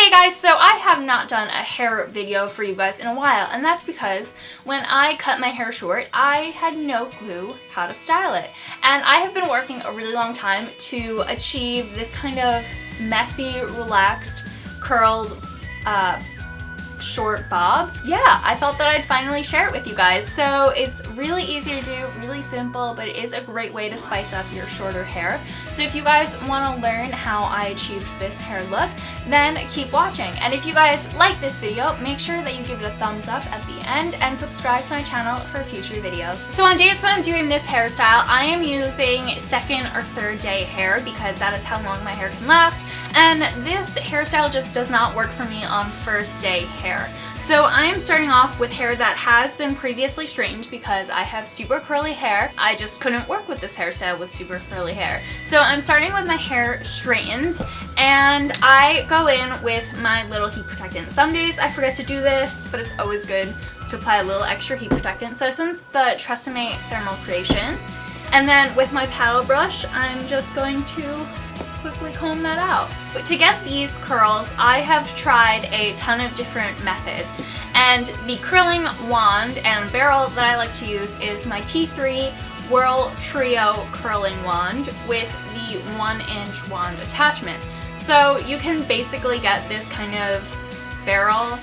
Hey guys, so I have not done a hair video for you guys in a while, and that's because when I cut my hair short, I had no clue how to style it. And I have been working a really long time to achieve this kind of messy, relaxed, curled, short bob. Yeah, I thought that I'd finally share it with you guys. So it's really easy to do, really simple, but it is a great way to spice up your shorter hair. So if you guys want to learn how I achieved this hair look, then keep watching. And if you guys like this video, make sure that you give it a thumbs up at the end and subscribe to my channel for future videos. So on days when I'm doing this hairstyle, I am using second or third day hair because that is how long my hair can last. And this hairstyle just does not work for me on first day hair. So I am starting off with hair that has been previously straightened because I have super curly hair. I just couldn't work with this hairstyle with super curly hair. So I'm starting with my hair straightened, and I go in with my little heat protectant. Some days I forget to do this, but it's always good to apply a little extra heat protectant. So this one's the Tresemme Thermal Creation. And then with my paddle brush, I'm just going to quickly comb that out. But to get these curls, I have tried a ton of different methods, and the curling wand and barrel that I like to use is my T3 Whirl Trio curling wand with the 1-inch wand attachment. So you can basically get this kind of barrel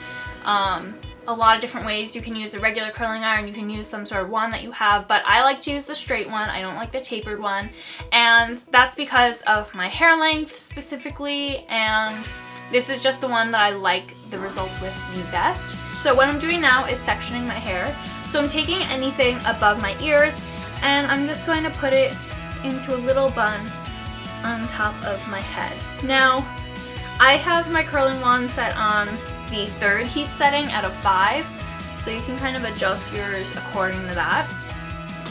a lot of different ways. You can use a regular curling iron, you can use some sort of wand that you have, but I like to use the straight one. I don't like the tapered one, and that's because of my hair length specifically, and this is just the one that I like the results with the best. So what I'm doing now is sectioning my hair. So I'm taking anything above my ears and I'm just going to put it into a little bun on top of my head. Now, I have my curling wand set on the third heat setting out of 5, so you can kind of adjust yours according to that.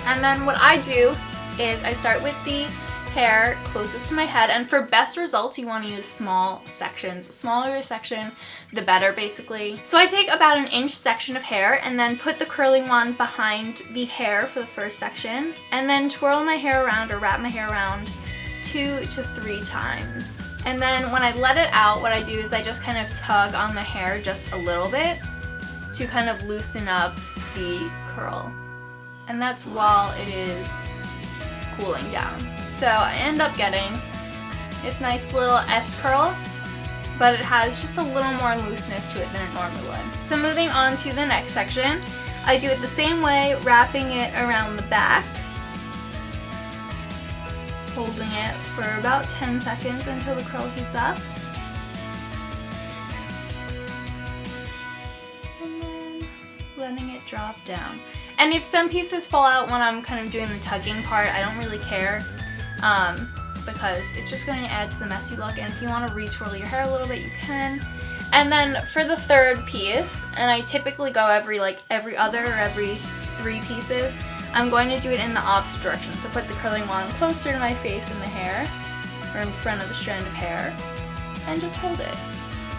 And then what I do is I start with the hair closest to my head, and for best results you want to use small sections. The smaller the section, the better basically. So I take about an inch section of hair and then put the curling wand behind the hair for the first section, and then twirl my hair around or wrap my hair around 2 to 3 times. And then when I let it out, what I do is I just kind of tug on the hair just a little bit to kind of loosen up the curl. And that's while it is cooling down. So I end up getting this nice little S curl, but it has just a little more looseness to it than it normally would. So moving on to the next section, I do it the same way, wrapping it around the back, holding it for about 10 seconds until the curl heats up. And then letting it drop down. And if some pieces fall out when I'm kind of doing the tugging part, I don't really care because it's just going to add to the messy look, and if you want to retwirl your hair a little bit, you can. And then for the third piece, and I typically go every other or every 3 pieces, I'm going to do it in the opposite direction. So put the curling wand closer to my face in the hair, or in front of the strand of hair, and just hold it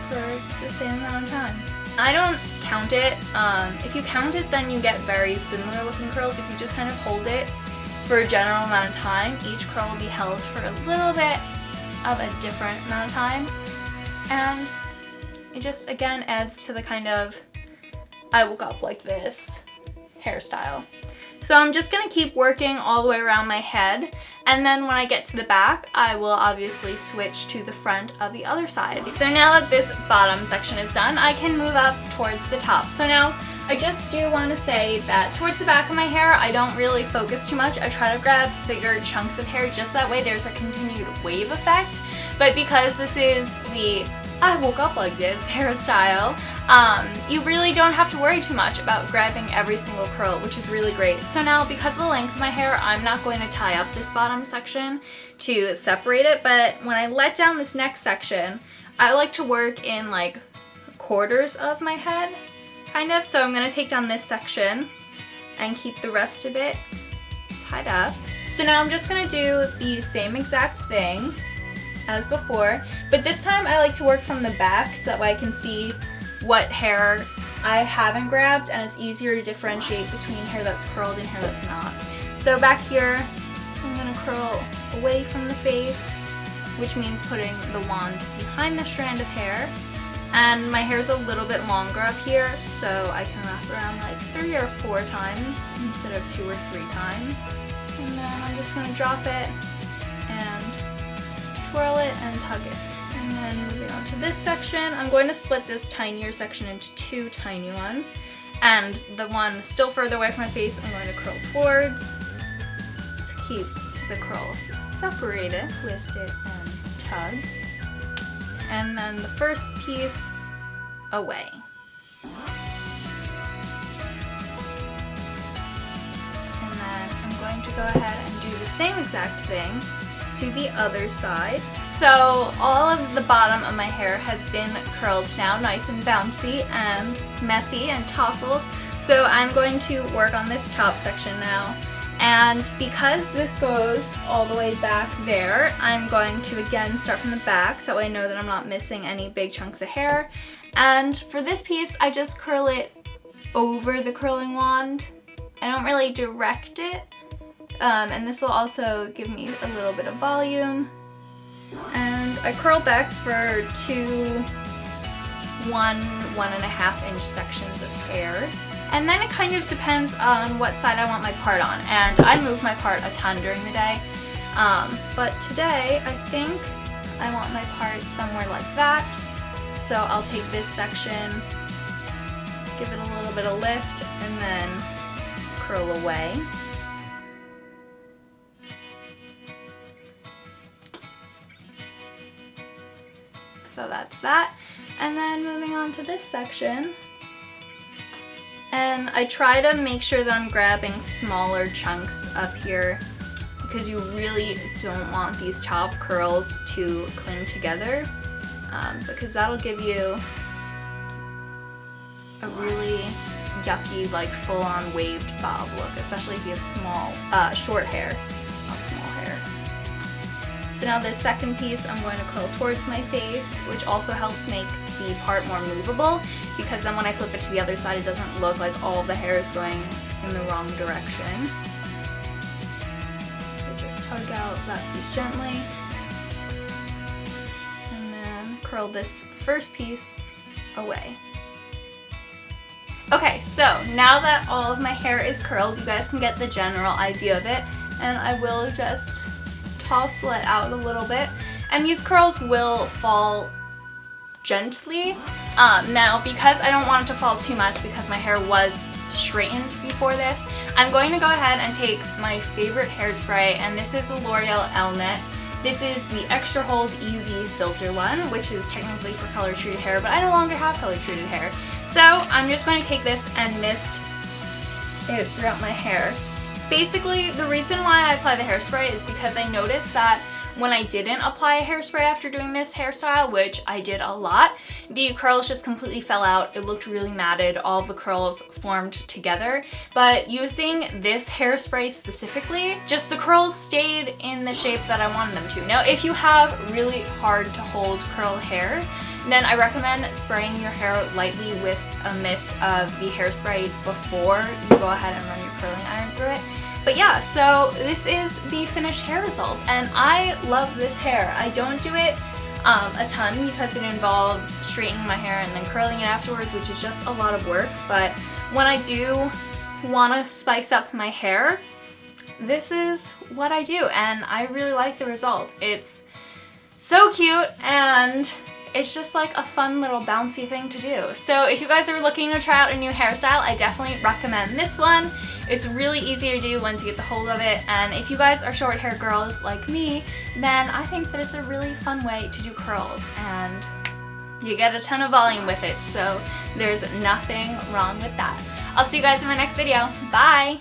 for the same amount of time. I don't count it. If you count it, then you get very similar looking curls. If you just kind of hold it for a general amount of time, each curl will be held for a little bit of a different amount of time. And it just, again, adds to the kind of I woke up like this hairstyle. So I'm just going to keep working all the way around my head, and then when I get to the back, I will obviously switch to the front of the other side. So now that this bottom section is done, I can move up towards the top. So now I just do want to say that towards the back of my hair, I don't really focus too much. I try to grab bigger chunks of hair just that way there's a continued wave effect. But because this is the I woke up like this hairstyle, you really don't have to worry too much about grabbing every single curl, which is really great. So now, because of the length of my hair, I'm not going to tie up this bottom section to separate it, but when I let down this next section, I like to work in like quarters of my head, kind of. So I'm going to take down this section and keep the rest of it tied up. So now I'm just going to do the same exact thing as before, but this time I like to work from the back so that way I can see what hair I haven't grabbed, and it's easier to differentiate between hair that's curled and hair that's not. So back here, I'm going to curl away from the face, which means putting the wand behind the strand of hair, And my hair's a little bit longer up here, so I can wrap around like 3 or 4 times instead of 2 or 3 times. And then I'm just going to drop it and twirl it and tug it. And then moving on to this section, I'm going to split this tinier section into 2 tiny ones. And the one still further away from my face, I'm going to curl towards to keep the curls separated, twist it and tug. And then the first piece away. And then I'm going to go ahead and do the same exact thing to the other side. So all of the bottom of my hair has been curled now, nice and bouncy and messy and tousled. So I'm going to work on this top section now. And because this goes all the way back there, I'm going to again start from the back so that way I know that I'm not missing any big chunks of hair. And for this piece, I just curl it over the curling wand. I don't really direct it. And this will also give me a little bit of volume. And I curl back for 2 1.5 inch sections of hair. And then it kind of depends on what side I want my part on. And I move my part a ton during the day. But today, I think I want my part somewhere like that. So I'll take this section, give it a little bit of lift, and then curl away. So that's that. And then moving on to this section. And I try to make sure that I'm grabbing smaller chunks up here because you really don't want these top curls to cling together because that'll give you a really yucky, like full-on waved bob look, especially if you have short hair, not small hair. So now this second piece I'm going to curl towards my face, which also helps make the part more movable because then when I flip it to the other side, it doesn't look like all the hair is going in the wrong direction. So just tug out that piece gently and then curl this first piece away. Okay, so now that all of my hair is curled, you guys can get the general idea of it, and I will just tousle it out a little bit, and these curls will fall gently. Now, because I don't want it to fall too much because my hair was straightened before this, I'm going to go ahead and take my favorite hairspray, and this is the L'Oreal Elnet. This is the Extra Hold UV filter one, which is technically for color treated hair, but I no longer have color treated hair. So I'm just going to take this and mist it throughout my hair. Basically, the reason why I apply the hairspray is because I noticed that when I didn't apply a hairspray after doing this hairstyle, which I did a lot, the curls just completely fell out. It looked really matted. All of the curls formed together. But using this hairspray specifically, just the curls stayed in the shape that I wanted them to. Now, if you have really hard to hold curl hair, then I recommend spraying your hair lightly with a mist of the hairspray before you go ahead and run your curling iron through it. But yeah, so this is the finished hair result, and I love this hair. I don't do it a ton because it involves straightening my hair and then curling it afterwards, which is just a lot of work. But when I do want to spice up my hair, this is what I do, and I really like the result. It's so cute, and it's just like a fun little bouncy thing to do. So if you guys are looking to try out a new hairstyle, I definitely recommend this one. It's really easy to do once you get the hold of it, and if you guys are short hair girls like me, then I think that it's a really fun way to do curls, and you get a ton of volume with it, so there's nothing wrong with that. I'll see you guys in my next video. Bye!